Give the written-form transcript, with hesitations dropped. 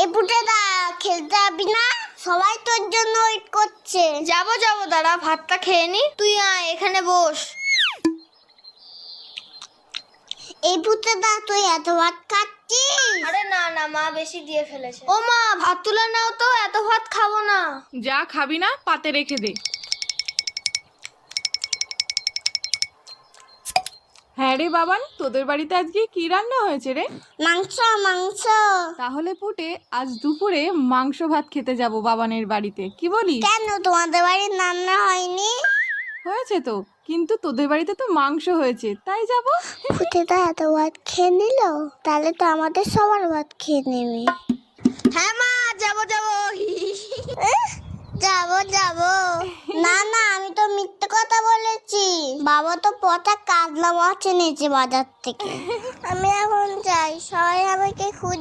এ পুটেদা খেলতে যাবি না? সবাই তোর জন্য ওয়েট করছে। যাবো দাঁড়া, ভাতটা খেয়ে নি। তুই আয়, এখানে বস। এই পুটেদা তুই এত ভাত খাচ্ছিস? আরে না মা বেশি দিয়ে ফেলেছে। ও মা, ভাত তুলে নাও তো, এত ভাত খাবো না। যা খাবি না পাতে রেখে দে। হ্যাঁ রে বাবান, তোদের বাড়িতে আজকে কি রান্না হয়েছে রে? মাংস মাংস। তাহলে পুটে আজ দুপুরে মাংস ভাত খেতে যাব বাবানের বাড়িতে, কি বলি? কেন তোমাদের বাড়ির রান্না হয়নি? হয়েছে তো, কিন্তু তোদের বাড়িতে তো মাংস হয়েছে, তাই যাব। পুটেদা এত ভাত খেয়ে নিল, তাহলে তো আমাদের সবার ভাত খেয়ে নেবে। হ্যাঁ মা, যাবো যাবো না আমি তো মিথ্যে কথা বলেছি। বাবা তো পচা কাতলা মাছ এনেছে বাজার থেকে। আমি এখন যাই, সবাই আমাকে খুঁজে